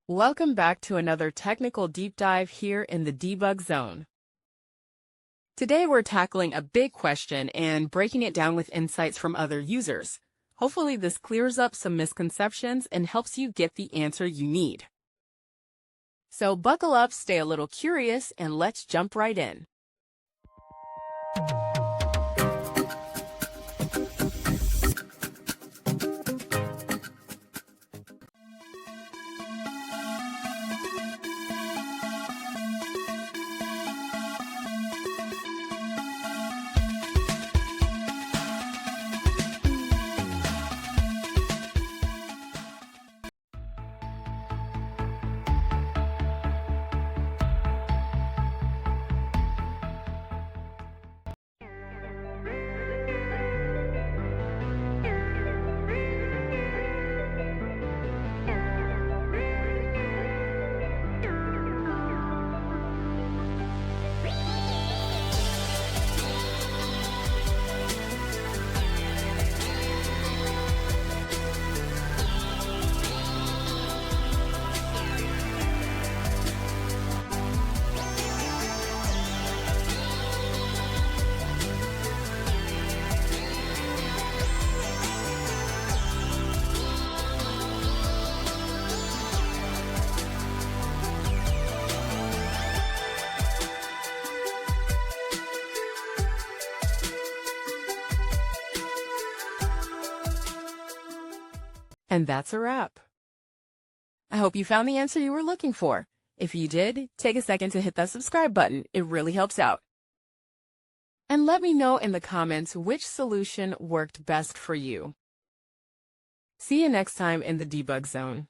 Welcome back to another technical deep dive here in the debug zone. Today we're tackling a big question and breaking it down with insights from other users. Hopefully this clears up some misconceptions and helps you get the answer you need. So buckle up, stay a little curious, and let's jump right in. And that's a wrap. I hope you found the answer you were looking for. If you did, take a second to hit that subscribe button. It really helps out. And let me know in the comments which solution worked best for you. See you next time in the debug zone.